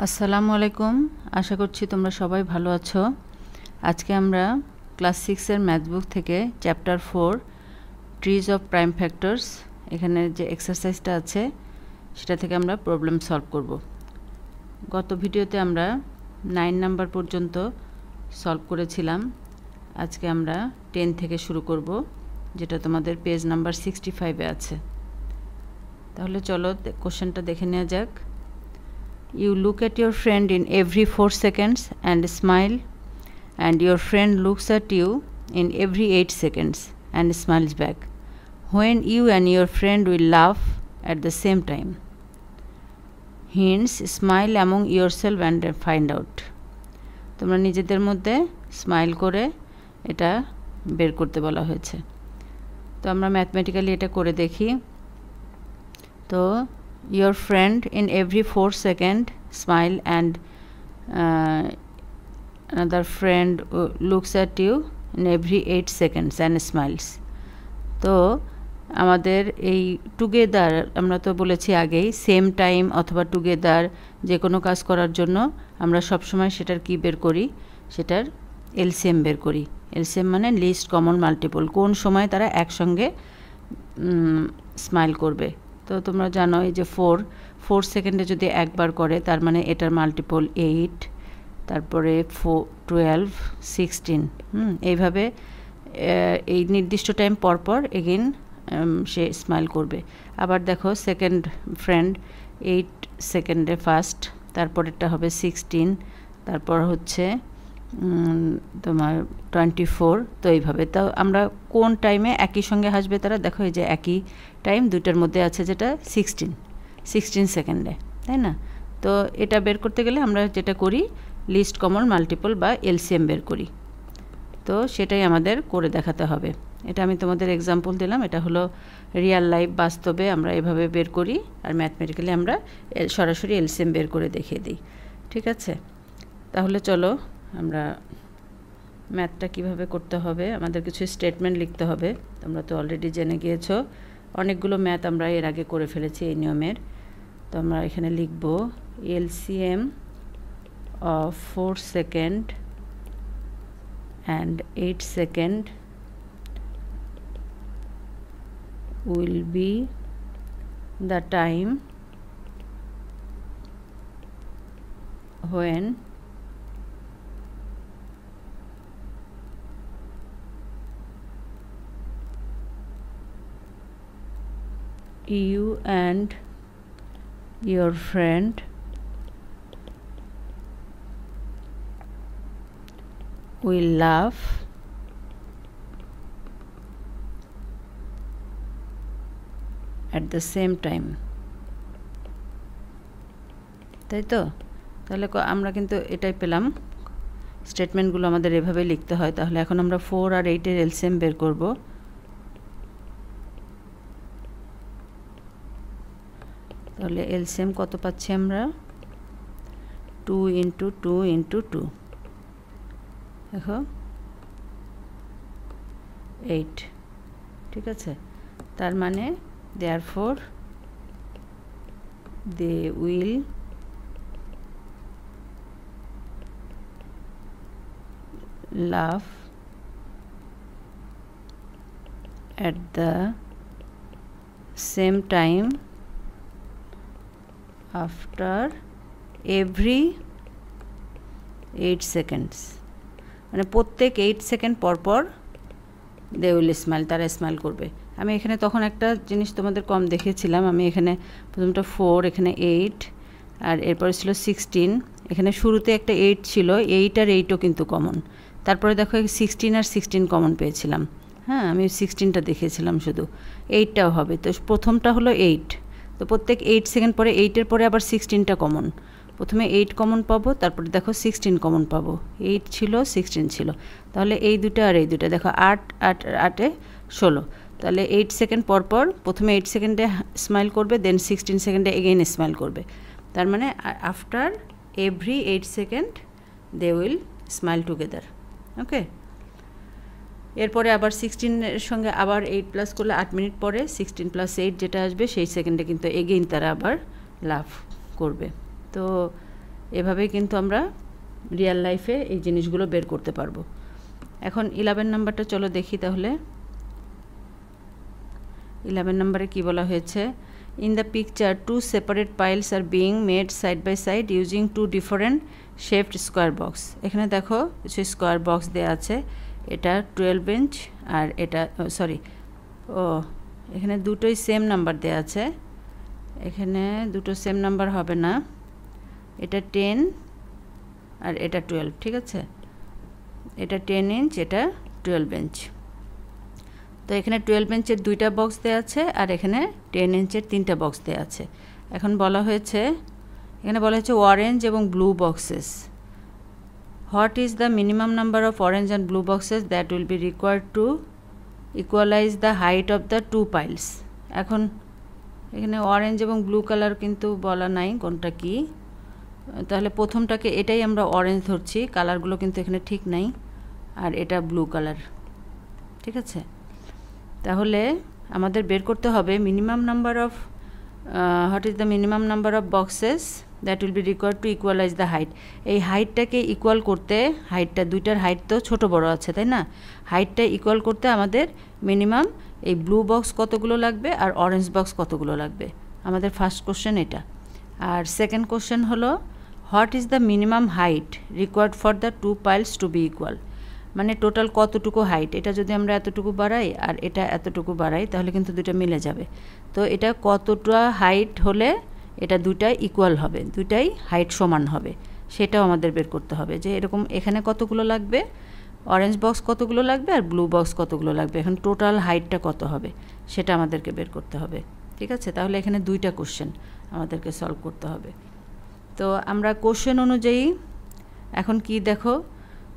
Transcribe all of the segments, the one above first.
আসসালামু আলাইকুম। আশা করছি তোমরা সবাই ভালো আছো। আজকে আমরা ক্লাস 6 এর ম্যাথ বুক থেকে chapter 4 trees of prime factors এখানে যে এক্সারসাইজটা আছে সেটা থেকে আমরা প্রবলেম সলভ করব। গত ভিডিওতে আমরা 9 নাম্বার পর্যন্ত সলভ করেছিলাম। আজকে আমরা 10 থেকে শুরু করব, যেটা তোমাদের পেজ নাম্বার 65 এ আছে। তাহলে চলো কোশ্চেনটা দেখে নেওয়া যাক। You look at your friend in every 4 seconds and smile, and your friend looks at you in every 8 seconds and smiles back. When you and your friend will laugh at the same time. Hence, smile among yourself and find out. তোমরা নিজেদের মধ্যে smile করে এটা বের করতে বলা হয়েছে। তো আমরা ম্যাথমেটিক্যালি এটা করে দেখি। তো your friend in every 4 seconds smile and another friend looks at you in every 8 seconds and smiles. তো আমাদের এই টুগেদার আমরা তো বলেছি আগেই সেম টাইম অথবা টুগেদার যে কোনো কাজ করার জন্য আমরা সবসময় সেটার কি বের করি, সেটার এলসিএম বের করি। এলসিএম মানে লিস্ট কমন মাল্টিপল, কোন সময় তারা একসঙ্গে স্মাইল করবে। তো তোমরা জানো এই যে 4 সেকেন্ডে যদি একবার করে তার মানে এটার মাল্টিপল 8, তারপরে 12, 16। এইভাবে এই নির্দিষ্ট টাইম পরপর এগেন সে স্মাইল করবে। আবার দেখো সেকেন্ড ফ্রেন্ড 8 সেকেন্ডে ফার্স্ট, তারপরেরটা হবে 16, তারপর হচ্ছে তোমার 24। তো এইভাবে তো আমরা কোন টাইমে একই সঙ্গে হাসবে তারা, দেখো এই যে একই টাইম দুইটার মধ্যে আছে যেটা 16 সেকেন্ডে, তাই না? তো এটা বের করতে গেলে আমরা যেটা করি লিস্ট কমন মাল্টিপল বা এলসিএম বের করি। তো সেটাই আমাদের করে দেখাতে হবে। এটা আমি তোমাদের এক্সাম্পল দিলাম, এটা হলো রিয়েল লাইফ, বাস্তবে আমরা এভাবে বের করি, আর ম্যাথমেটিক্যালি আমরা সরাসরি এলসিএম বের করে দেখিয়ে দিই। ঠিক আছে, তাহলে চলো আমরা ম্যাথটা কিভাবে করতে হবে। আমাদের কিছু স্টেটমেন্ট লিখতে হবে, তোমরা তো অলরেডি জেনে গিয়েছো। অনেকগুলো ম্যাথ আমরা এর আগে করে ফেলেছি এই নিয়মের। তো আমরা এখানে লিখব LCM of 4 second and 8 second will be the time when you and your friend will laugh at the same time. তাই তো? তাহলে আমরা কিন্তু এটাই পেলাম, স্টেটমেন্টগুলো আমাদের এভাবে লিখতে হয়। তাহলে এখন আমরা 4 আর 8 এর এলসিএম বের করব। তাহলে এলসিএম কত পাচ্ছি আমরা? 2 × 2 × 2, দেখো 8। ঠিক আছে, তার মানে therefore they will laugh at the same time after every 8 seconds, মানে প্রত্যেক 8 সেকেন্ড পর পর দে উইল স্মাইল, তারা স্মাইল করবে। আমি এখানে তখন একটা জিনিস তোমাদের কম দেখিয়েছিলাম। আমি এখানে প্রথমটা 4, এখানে 8, আর এরপরে ছিল 16। এখানে শুরুতে একটা 8 ছিল, 8 আর 8ও কিন্তু কমন। তারপরে দেখো 16 আর 16 কমন পেয়েছিলাম। হ্যাঁ, আমি 16টা দেখিয়েছিলাম, শুধু 8টাও হবে। তো প্রথমটা হলো 8, তো প্রত্যেক 8 সেকেন্ড পরে 8-এর পরে আবার 16টা কমন। প্রথমে 8 কমন পাবো, তারপরে দেখো 16 কমন পাবো। 8 ছিল, 16 ছিল, তাহলে এই দুটো আর এই দুটো দেখো 8 8 16। তাহলে 8 সেকেন্ড পর পর প্রথমে 8 সেকেন্ডে স্মাইল করবে, দেন 16 সেকেন্ডে এগেইন স্মাইল করবে। তার মানে after every 8 second they will smile together. Okay, এরপরে আবার 16-এর সঙ্গে আবার 8 প্লাস করলে 8 মিনিট পরে 16 + 8 যেটা আসবে সেই সেকেন্ডে কিন্তু এগেইন তারা আবার লাভ করবে। তো এভাবেই কিন্তু আমরা রিয়েল লাইফে এই জিনিসগুলো বের করতে পারবো। এখন 11 নাম্বারটা চলো দেখি তাহলে। 11 নম্বরে কি বলা হয়েছে, in the picture 2 separate piles are being made side by side using 2 different shaped square box. এখানে দেখো কিছু স্কোয়ার বক্স দেওয়া আছে, এটা 12 ইঞ্চ আর এটা এখানে দুটোই সেম নাম্বার দেওয়া আছে, এখানে দুটো সেম নাম্বার হবে না, এটা 10 আর এটা 12, ঠিক আছে, এটা 10 ইঞ্চ এটা 12 ইঞ্চ। তো এখানে 12 ইঞ্চের 2টা বক্স দেওয়া আছে আর এখানে 10 ইঞ্চের 3টা বক্স দেওয়া আছে। এখন বলা হয়েছে, এখানে বলা হয়েছে অরেঞ্জ এবং blue boxes, what is the minimum number of orange and blue boxes that will be required to equalize the height of the 2 piles. এখন এখানে অরেঞ্জ এবং ব্লু কালার কিন্তু বলা নাই কোনটা কি, তাহলে প্রথমটাকে এটাই আমরা অরেঞ্জ ধরছি, কালারগুলো কিন্তু এখানে ঠিক নাই, আর এটা ব্লু কালার, ঠিক আছে। তাহলে আমাদের বের করতে হবে minimum number of what is the minimum number of boxes that will be required to equalize the height. এই হাইটটাকে ইকুয়াল করতে, হাইটটা দুইটার হাইট তো ছোট বড় আছে তাই না, হাইটটা ইকুয়াল করতে আমাদের মিনিমাম এই ব্লু বক্স কতগুলো লাগবে আর অরেঞ্জ বক্স কতগুলো লাগবে, আমাদের ফার্স্ট কোশ্চেন এটা। আর সেকেন্ড কোশ্চেন হলো what is the minimum height required for the 2 piles to be equal, মানে টোটাল কতটুকু হাইট, এটা যদি আমরা এতটুকু বাড়াই আর এটা এতটুকু বাড়াই তাহলে কিন্তু দুটো মিলে যাবে। তো এটা কতটা হাইট হলে এটা দুটাই ইকুয়াল হবে, দুটাই হাইট সমান হবে, সেটাও আমাদের বের করতে হবে, যে এরকম এখানে কতগুলো লাগবে, অরেঞ্জ বক্স কতগুলো লাগবে আর ব্লু বক্স কতগুলো লাগবে, এখন টোটাল হাইটটা কত হবে সেটা আমাদেরকে বের করতে হবে, ঠিক আছে। তাহলে এখানে 2টা কোশ্চেন আমাদেরকে সলভ করতে হবে। তো আমরা কোশ্চেন অনুযায়ী এখন কি দেখো,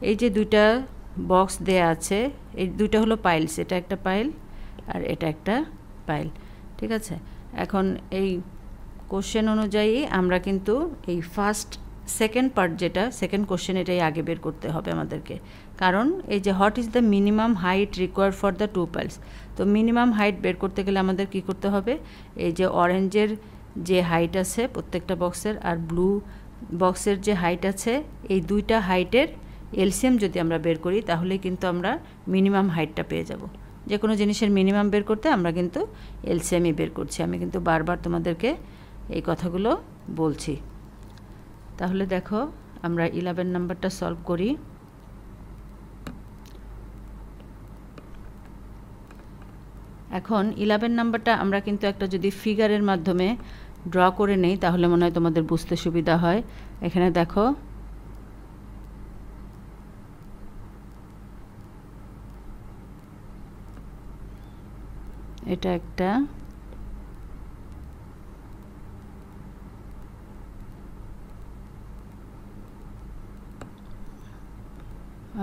এই যে 2টা বক্স দেয়া আছে, এই 2টা হলো পাইলস, এটা একটা পাইল আর এটা একটা পাইল, ঠিক আছে। এখন এই কোশ্চেন অনুযায়ী আমরা কিন্তু এই সেকেন্ড পার্ট যেটা সেকেন্ড কোশ্চেন, এটাই আগে বের করতে হবে আমাদেরকে, কারণ এই যে what is the minimum height required for the 2 piles, তো মিনিমাম হাইট বের করতে গেলে আমাদের কি করতে হবে, এই যে অরেঞ্জের যে হাইট আছে প্রত্যেকটা বক্সের আর ব্লু বক্সের যে হাইট আছে, এই 2টা হাইটের এলসিএম যদি আমরা বের করি তাহলে কিন্তু আমরা মিনিমাম হাইটটা পেয়ে যাব। যে কোনো জিনিসের মিনিমাম বের করতে আমরা কিন্তু এলসিএমই বের করছি, আমি কিন্তু বারবার তোমাদেরকে এই কথাগুলো বলছি। তাহলে দেখো আমরা 11 নাম্বারটা সলভ করি। এখন 11 নাম্বারটা আমরা কিন্তু একটা যদি ফিগারের মাধ্যমে ড্র করে নেই তাহলে মনে হয় তোমাদের বুঝতে সুবিধা হয়। এখানে দেখো এটা একটা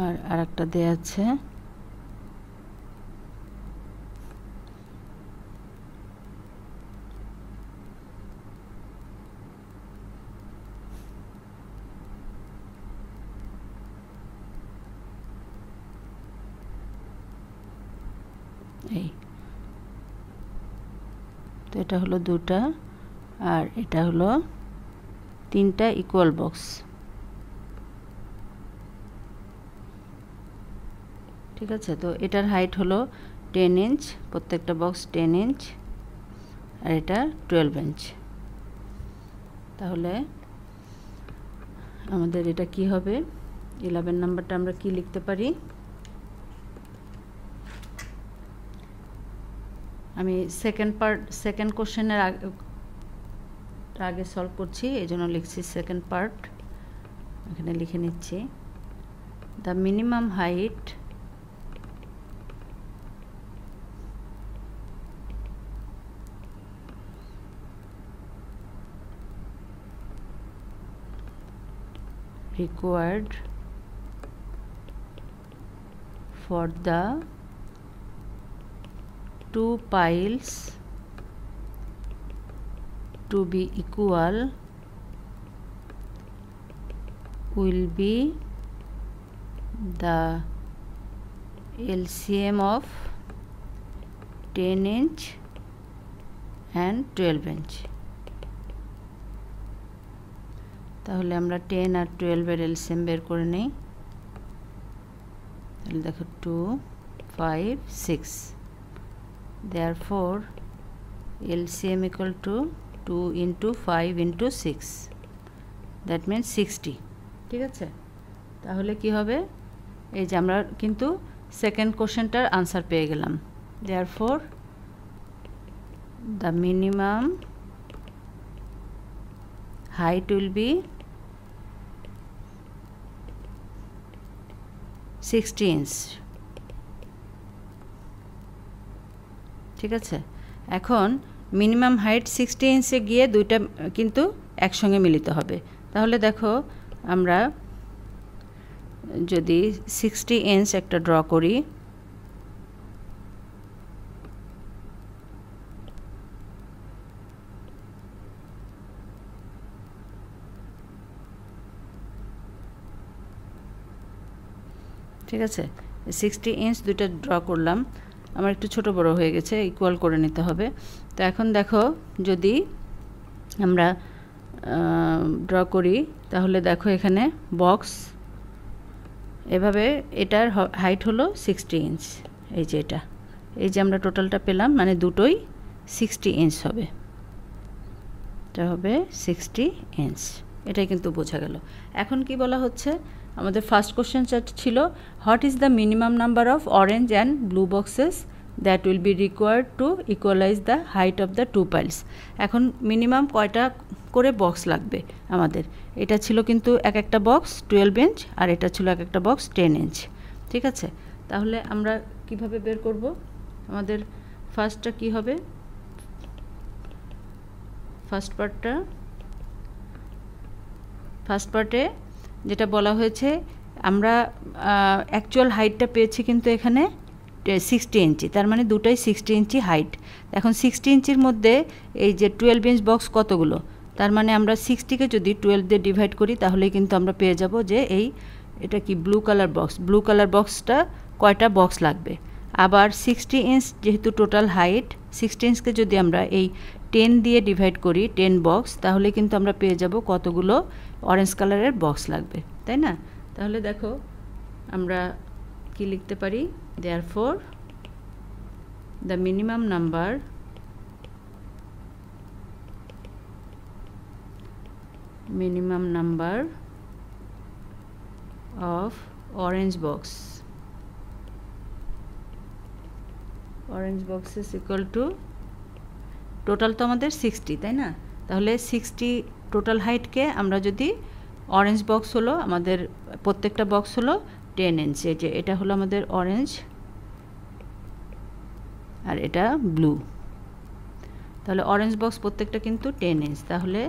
আর আরেকটা দেয়া আছে, এই তো এটা হলো 2টা আর এটা হলো 3টা ইকুয়াল বক্স, ঠিক আছে। তো এটার হাইট হলো 10 ইঞ্চ, প্রত্যেকটা বক্স 10 ইঞ্চ আর এটা 12 ইঞ্চ। তাহলে আমাদের এটা কি হবে, 11 নাম্বারটা আমরা কি লিখতে পারি, আমি সেকেন্ড কোশ্চেনের আগে সলভ করছি এই জন্য লিখছি সেকেন্ড পার্ট, এখানে লিখে নিচ্ছি the minimum height required for the 2 piles to be equal will be the LCM of 10 inch and 12 inch. তাহলে আমরা 10 আর 12 এর এলসিএম বের করে নেই। তাহলে দেখো 2 5 6, therefore LCM equal to 2 into 5 into 6, that means 60। ঠিক আছে, তাহলে কি হবে, এই যে আমরা কিন্তু সেকেন্ড কোশ্চেনটার আনসার পেয়ে গেলাম। therefore the minimum height will be 60 inch। ঠিক আছে, এখন মিনিমাম হাইট 60 ইঞ্চে গিয়ে দুইটা কিন্তু একসঙ্গে মিলিত হবে। তাহলে দেখো আমরা যদি 60 ইঞ্চ একটা ড্র করি, ঠিক আছে, 60 ইঞ্চ দুইটা ড্র করলাম, আমার একটু ছোট বড় হয়ে গেছে, ইকুয়াল করে নিতে হবে। তো এখন দেখো যদি আমরা ড্র করি, তাহলে দেখো এখানে বক্স এভাবে, এটার হাইট হলো 60 ইঞ্চ, এই যে এটা, এই যে আমরা টোটালটা পেলাম, মানে দুটোই 60 ইঞ্চ হবে, এটা হবে 60 ইঞ্চ, এটাই কিন্তু বোঝা গেল। এখন কি বলা হচ্ছে, আমাদের ফার্স্ট কোশ্চেনটা ছিল what is the minimum number of orange and blue boxes that will be required to equalize the height of the two piles. এখন মিনিমাম কয়টা করে বক্স লাগবে আমাদের, এটা ছিল কিন্তু এক একটা বক্স 12 ইঞ্চ, আর এটা ছিল এক একটা বক্স 10 ইঞ্চ। ঠিক আছে, তাহলে আমরা কিভাবে বের করব, আমাদের ফার্স্টটা কি হবে, ফার্স্ট পার্টে যেটা বলা হয়েছে, আমরা অ্যাকচুয়াল হাইটটা পেয়েছি কিন্তু এখানে 60 ইঞ্চি, তার মানে দুটাই 60 ইঞ্চি হাইট। এখন 60 ইঞ্চির মধ্যে এই যে 12 ইঞ্চ বক্স কতগুলো, তার মানে আমরা 60কে যদি 12 দিয়ে ডিভাইড করি তাহলেই কিন্তু আমরা পেয়ে যাব যে এটা কি blue colour box, blue colour বক্সটা কয়টা বক্স লাগবে। আবার 60 ইঞ্চ যেহেতু টোটাল হাইট, 60 ইঞ্চকে যদি আমরা এই 10 দিয়ে ডিভাইড করি, 10 বক্স, তাহলে কিন্তু আমরা পেয়ে যাব কতগুলো অরেঞ্জ কালারের বক্স লাগবে, তাই না? তাহলে দেখো আমরা কি লিখতে পারি, therefore the minimum number of orange box is equal to, total তো আমাদের 60, তাই না? তাহলে 60 টোটাল হাইটকে আমরা যদি, অরেঞ্জ বক্স হলো আমাদের, প্রত্যেকটা বক্স হলো 10 ইঞ্চ, এই যে এটা হলো আমাদের অরেঞ্জ আর এটা ব্লু, তাহলে অরেঞ্জ বক্স প্রত্যেকটা কিন্তু 10 ইঞ্চ, তাহলে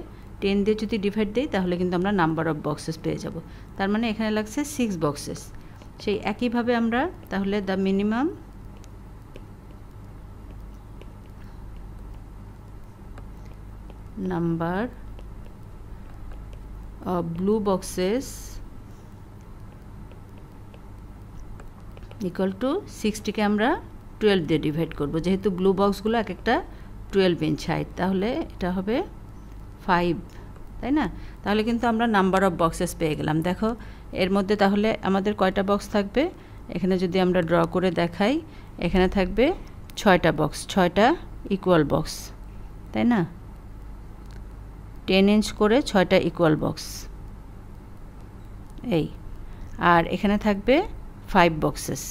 10 দিয়ে যদি ডিভাইড দিই তাহলে কিন্তু আমরা নাম্বার অফ বক্সেস পেয়ে যাব, তার মানে এখানে লাগছে 6 বক্সেস। সেই একইভাবে আমরা তাহলে the minimum number of blue boxes equal to 60 কে আমরা 12 দিয়ে ডিভাইড করব, যেহেতু ব্লু বক্সগুলো এক একটা 12 ইঞ্চ হাইট, তাহলে এটা হবে 5, তাই না? তাহলে কিন্তু আমরা নাম্বার অফ বক্সেস পেয়ে গেলাম। দেখো এর মধ্যে তাহলে আমাদের কয়টা বক্স থাকবে, এখানে যদি আমরা ড্র করে দেখাই, এখানে থাকবে 6টা বক্স, 6টা ইকুয়াল বক্স, তাই না? 10 ইঞ্চ করে 6টা ইকুয়াল বক্স, এই, আর এখানে থাকবে 5 বক্সেস।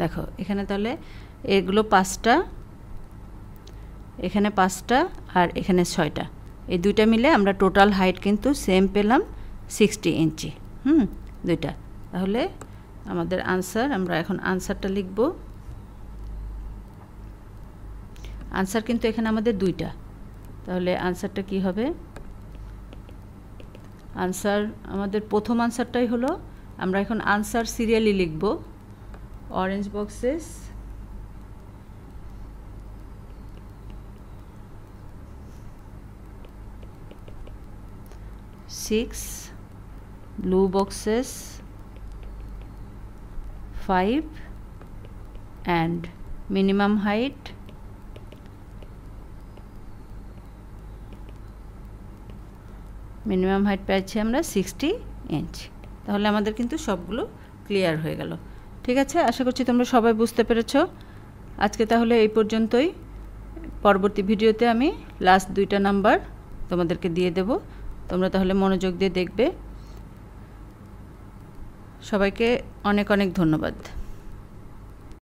দেখো এখানে তাহলে এগুলো 5টা, এখানে 5টা আর এখানে 6টা, এই দুইটা মিলে আমরা টোটাল হাইট কিন্তু সেম পেলাম 60 ইঞ্চি, দুইটা। তাহলে আমাদের আনসার, আমরা এখন আনসারটা লিখব। আনসার কিন্তু এখানে আমাদের দুইটা, তাহলে আনসারটা কি হবে, আনসার আমাদের প্রথম আনসারটাই হলো, আমরা এখন আনসার সিরিয়ালি লিখব, orange boxes six, blue boxes 5 and minimum height পেয়েছি আমরা 60 ইঞ্চ। তাহলে আমাদের কিন্তু সবগুলো ক্লিয়ার হয়ে গেল। ঠিক আছে, আশা করছি তোমরা সবাই বুঝতে পেরেছো। আজকে তাহলে এই পর্যন্তই। পরবর্তী ভিডিওতে আমি লাস্ট 2টা নাম্বার তোমাদেরকে দিয়ে দেব, তোমরা তাহলে মনোযোগ দিয়ে দেখবে। সবাইকে অনেক অনেক ধন্যবাদ।